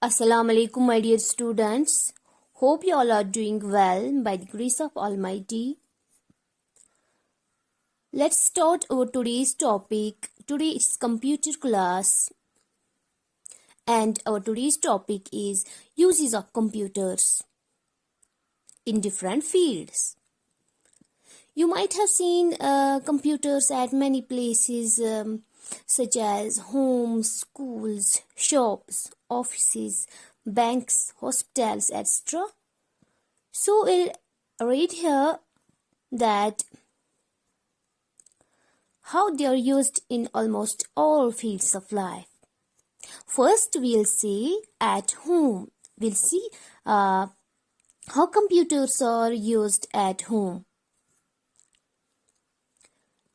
Assalamu alaikum, my dear students. Hope you all are doing well by the grace of Almighty. Let's start our today's topic. Today is computer class, and our today's topic is uses of computers in different fields. You might have seen computers at many places, such as homes, schools, shops, offices, banks, hospitals, etc. So we'll read here that how they are used in almost all fields of life. First, we'll see at home. We'll see how computers are used at home.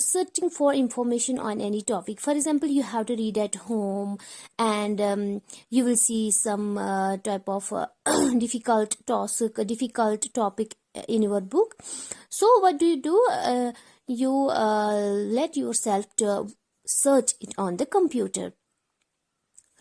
searching for information on any topic, for example, you have to read at home and you will see some type of difficult topic in your book. So what do? You let yourself to search it on the computer.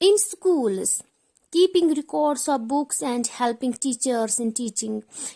In schools, keeping records of books and helping teachers in teaching.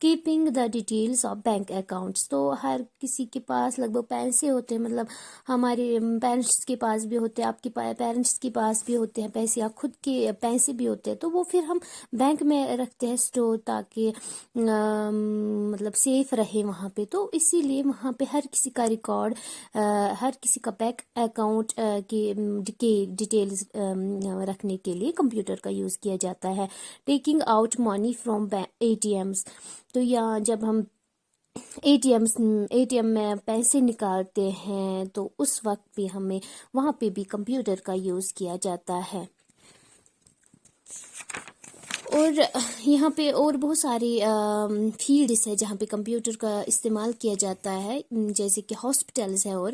Keeping the details of bank accounts. تو ہر کسی کے پاس لگ بھگ پیسے ہوتے ہیں, مطلب ہمارے پیرنٹس کے پاس بھی ہوتے ہیں, آپ کے پیرنٹس کے پاس بھی ہوتے ہیں پیسے, یا خود کے پیسے بھی ہوتے ہیں, تو وہ پھر ہم بینک میں رکھتے ہیں اسٹور, تاکہ مطلب سیف رہے وہاں پہ. تو اسی لیے وہاں پہ ہر کسی کا ریکارڈ, ہر کسی کا بینک اکاؤنٹ کی ڈیٹیلز رکھنے کے لیے کمپیوٹر کا یوز کیا جاتا ہے. Taking out money from ATMs. تو یا جب ہم اے ٹی ایم میں پیسے نکالتے ہیں تو اس وقت بھی ہمیں وہاں پہ بھی کمپیوٹر کا یوز کیا جاتا ہے. اور یہاں پہ اور بہت ساری فیلڈس ہے جہاں پہ کمپیوٹر کا استعمال کیا جاتا ہے, جیسے کہ ہاسپٹلز ہے. اور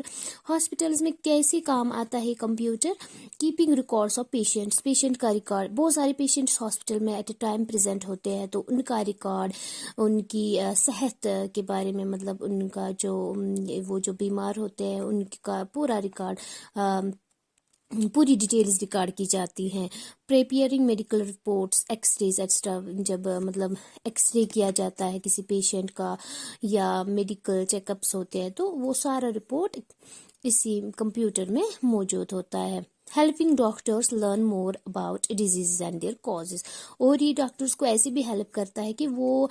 ہاسپٹلز میں کیسے کام آتا ہے computer? Keeping records of patients. Patient کا ریکارڈ, بہت سارے پیشنٹس ہاسپٹل میں ایٹ اے ٹائم پریزنٹ ہوتے ہیں, تو ان کا ریکارڈ, ان کی صحت کے بارے میں, مطلب ان کا وہ جو بیمار ہوتے ہیں ان کا پورا ریکارڈ, پوری ڈیٹیلز ریکارڈ کی جاتی ہیں. Preparing medical reports, x raise extra, جب مطلب ایکس رے کیا جاتا ہے کسی پیشنٹ کا یا میڈیکل چیک اپس ہوتے ہیں, تو وہ سارا رپورٹ اسی کمپیوٹر میں موجود ہوتا ہے. Helping doctors learn more about disease and their causes. اور یہ ڈاکٹرس کو ایسے بھی ہیلپ کرتا ہے کہ وہ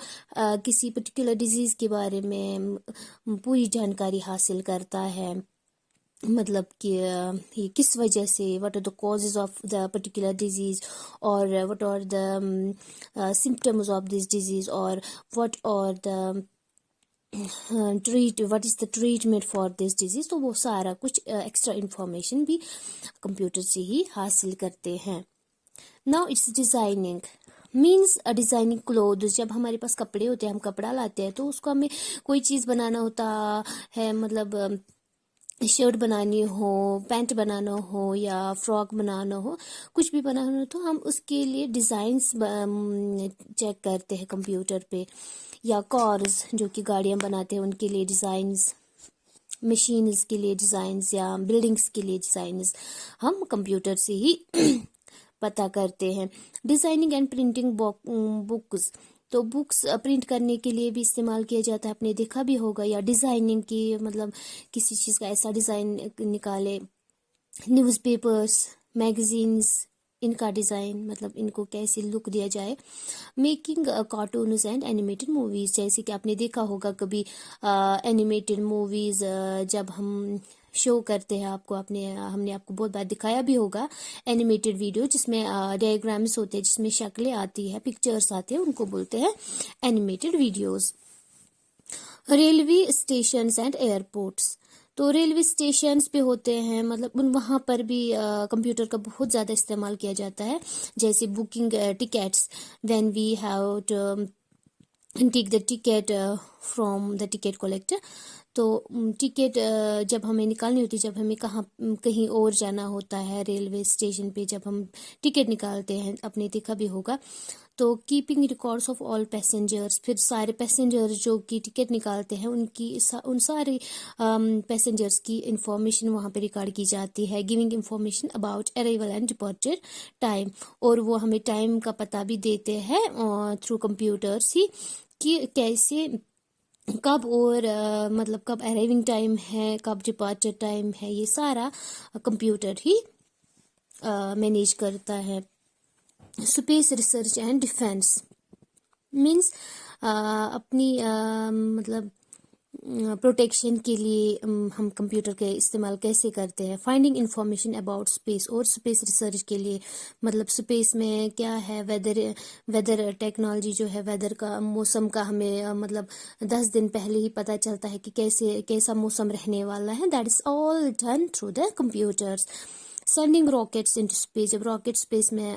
کسی پرٹیکولر ڈیزیز کے بارے میں پوری جانکاری حاصل کرتا ہے, مطلب کہ یہ کس وجہ سے, what are the causes of the particular disease, اور what are the symptoms of this disease, اور what are the what is the treatment for this disease. تو وہ سارا کچھ ایکسٹرا انفارمیشن بھی کمپیوٹر سے ہی حاصل کرتے ہیں. Now it's designing. Means designing clothes. جب ہمارے پاس کپڑے ہوتے ہیں, ہم کپڑا لاتے ہیں, تو اس کو ہمیں کوئی چیز بنانا ہوتا ہے, مطلب شرٹ بنانی ہو, پینٹ بنانا ہو, یا فراک بنانا ہو, کچھ بھی بنانا ہو, تو ہم اس کے لیے ڈیزائنس چیک کرتے ہیں کمپیوٹر پہ. یا کارز, جو کہ گاڑیاں بناتے ہیں, ان کے لیے ڈیزائنز, مشینز کے لیے ڈیزائنز, یا بلڈنگس کے لیے ڈیزائنز ہم کمپیوٹر سے ہی پتہ کرتے ہیں. Designing and printing books. تو بکس پرنٹ کرنے کے لیے بھی استعمال کیا جاتا ہے, آپ نے دیکھا بھی ہوگا. یا ڈیزائننگ کی, مطلب کسی چیز کا ایسا ڈیزائن نکالے. نیوز پیپرس, میگزینس, ان کا ڈیزائن, مطلب ان کو کیسے لک دیا جائے. Making cartoons and animated movies. جیسے کہ آپ نے دیکھا ہوگا کبھی اینیمیٹڈ موویز جب ہم شو کرتے ہیں, ہم نے آپ کو بہت بار دکھایا بھی ہوگا اینیمیٹڈ ویڈیو, جس میں ڈائیگرامس ہوتے ہیں, جس میں شکلیں آتی ہیں, پکچرس آتے ہیں, ان کو بولتے ہیں animated videos. Railway stations and airports. تو ریلوے اسٹیشنز پہ ہوتے ہیں, مطلب وہاں پر بھی کمپیوٹر کا بہت زیادہ استعمال کیا جاتا ہے. جیسے booking tickets, when we have to take the ticket from the ticket collector. تو ٹکٹ جب ہمیں نکالنی ہوتی ہے, جب ہمیں کہیں اور جانا ہوتا ہے ریلوے اسٹیشن پہ, جب ہم ٹکٹ نکالتے ہیں, آپ نے دیکھا بھی ہوگا. تو keeping records of all passengers. پھر سارے پیسنجر جو کی ٹکٹ نکالتے ہیں, ان سارے پیسنجرس کی انفارمیشن وہاں پہ ریکارڈ کی جاتی ہے. Giving information about arrival and departure time. اور وہ ہمیں ٹائم کا پتہ بھی دیتے ہیں تھرو کمپیوٹرس ہی, کہ کیسے, کب, اور مطلب کب ارائیونگ ٹائم ہے, کب ڈپارچر ٹائم ہے. یہ سارا کمپیوٹر ہی مینیج کرتا ہے. Space research and defence. Means اپنی مطلب پروٹیکشن کے لیے ہم کمپیوٹر کے استعمال کیسے کرتے ہیں. Finding information about space. اور اسپیس ریسرچ کے لیے, مطلب اسپیس میں کیا ہے, ویدر ٹیکنالوجی جو ہے, ویدر کا, موسم کا, ہمیں مطلب 10 دن پہلے ہی پتہ چلتا ہے کہ کیسا موسم رہنے والا ہے. That is all done through the computers. Sending rockets into space. جب راکٹ اسپیس میں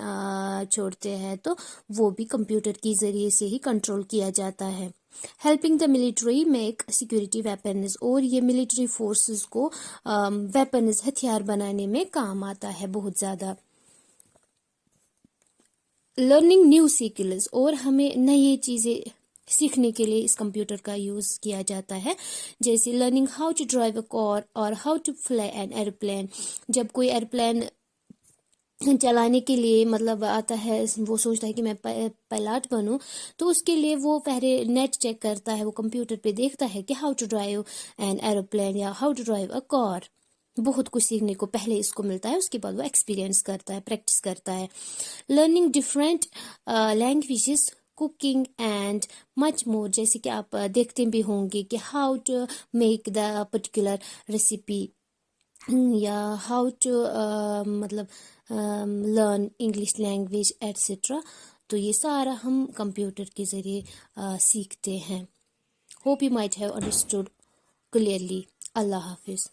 چھوڑتے ہیں, تو وہ بھی کمپیوٹر کے ذریعے سے ہی کنٹرول کیا جاتا ہے. Helping the military make security weapons. اور یہ ملٹری فورسز کو ویپنز, ہتھیار بنانے میں کام آتا ہے بہت زیادہ. Learning new skills. اور ہمیں نئی چیزیں سیکھنے کے لیے اس کمپیوٹر کا یوز کیا جاتا ہے. جیسے learning how to drive a car, اور how to fly an aeroplane. جب کوئی ایروپلین چلانے کے لیے مطلب آتا ہے، وہ سوچتا ہے کہ میں پائلٹ بنوں، تو اس کے لیے وہ پہلے نیٹ چیک کرتا ہے، وہ کمپیوٹر پہ دیکھتا ہے کہ how to drive an aeroplane یا how to drive a car. بہت کچھ سیکھنے کو پہلے اس کو ملتا ہے، اس کے بعد وہ ایکسپیرینس کرتا ہے، پریکٹس کرتا ہے. Learning different languages, cooking and much more, جیسے کہ آپ دیکھتے بھی ہوں گے کہ how to make the particular recipe, یا ہاؤ ٹو مطلب لرن انگلش لینگویج ایٹسٹرا. تو یہ سارا ہم کمپیوٹر کے ذریعے سیکھتے ہیں. Hope you might have understood clearly. اللہ حافظ.